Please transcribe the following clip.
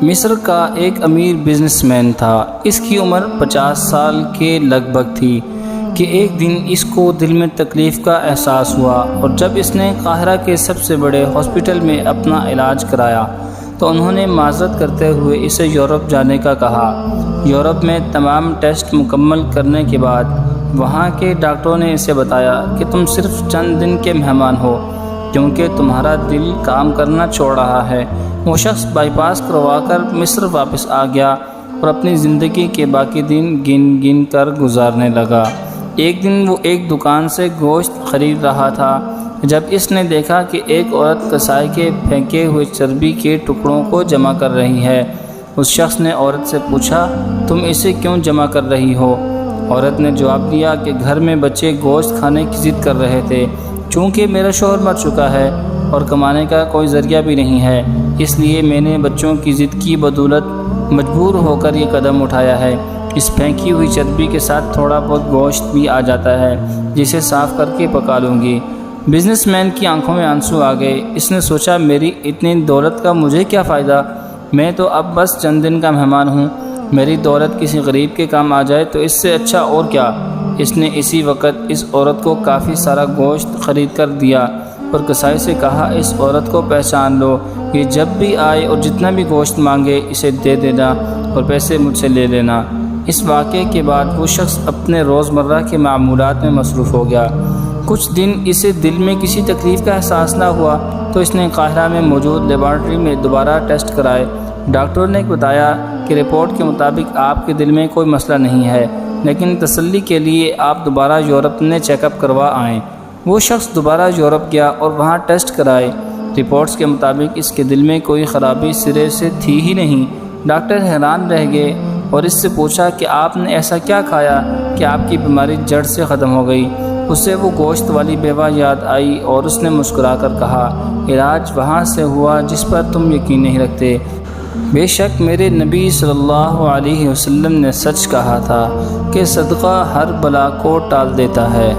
مصر کا ایک امیر بزنس مین تھا۔ اس کی عمر 50 سال کے لگ بھگ تھی کہ ایک دن اس کو دل میں تکلیف کا احساس ہوا، اور جب اس نے قاہرہ کے سب سے بڑے ہاسپٹل میں اپنا علاج کرایا تو انہوں نے معذرت کرتے ہوئے اسے یورپ جانے کا کہا۔ یورپ میں تمام ٹیسٹ مکمل کرنے کے بعد وہاں کے ڈاکٹروں نے اسے بتایا کہ تم صرف چند دن کے مہمان ہو، کیونکہ تمہارا دل کام کرنا چھوڑ رہا ہے۔ وہ شخص بائی پاس کروا کر مصر واپس آ گیا اور اپنی زندگی کے باقی دن گن گن کر گزارنے لگا۔ ایک دن وہ ایک دکان سے گوشت خرید رہا تھا جب اس نے دیکھا کہ ایک عورت کسائی کے پھینکے ہوئے چربی کے ٹکڑوں کو جمع کر رہی ہے۔ اس شخص نے عورت سے پوچھا، تم اسے کیوں جمع کر رہی ہو؟ عورت نے جواب دیا کہ گھر میں بچے گوشت کھانے کی ضد کر رہے تھے، چونکہ میرا شوہر مر چکا ہے اور کمانے کا کوئی ذریعہ بھی نہیں ہے، اس لیے میں نے بچوں کی ضد کی بدولت مجبور ہو کر یہ قدم اٹھایا ہے۔ اس پھینکی ہوئی چربی کے ساتھ تھوڑا بہت گوشت بھی آ جاتا ہے جسے صاف کر کے پکا لوں گی۔ بزنس مین کی آنکھوں میں آنسو آ گئے۔ اس نے سوچا، میری اتنی دولت کا مجھے کیا فائدہ؟ میں تو اب بس چند دن کا مہمان ہوں، میری دولت کسی غریب کے کام آ جائے تو اس سے اچھا اور کیا۔ اس نے اسی وقت اس عورت کو کافی سارا گوشت خرید کر دیا اور کسائی سے کہا، اس عورت کو پہچان لو، یہ جب بھی آئے اور جتنا بھی گوشت مانگے اسے دے دینا اور پیسے مجھ سے لے لینا۔ اس واقعے کے بعد وہ شخص اپنے روزمرہ کے معمولات میں مصروف ہو گیا۔ کچھ دن اسے دل میں کسی تکلیف کا احساس نہ ہوا تو اس نے قاہرہ میں موجود لیبارٹری میں دوبارہ ٹیسٹ کرائے۔ ڈاکٹر نے بتایا کہ رپورٹ کے مطابق آپ کے دل میں کوئی مسئلہ نہیں ہے، لیکن تسلی کے لیے آپ دوبارہ یورپ میں چیک اپ کروا آئیں۔ وہ شخص دوبارہ یورپ گیا اور وہاں ٹیسٹ کرائے۔ رپورٹس کے مطابق اس کے دل میں کوئی خرابی سرے سے تھی ہی نہیں۔ ڈاکٹر حیران رہ گئے اور اس سے پوچھا کہ آپ نے ایسا کیا کھایا کہ آپ کی بیماری جڑ سے ختم ہو گئی؟ اسے وہ گوشت والی بیوہ یاد آئی اور اس نے مسکرا کر کہا، علاج وہاں سے ہوا جس پر تم یقین نہیں رکھتے۔ بے شک میرے نبی صلی اللہ علیہ وسلم نے سچ کہا تھا کہ صدقہ ہر بلا کو ٹال دیتا ہے۔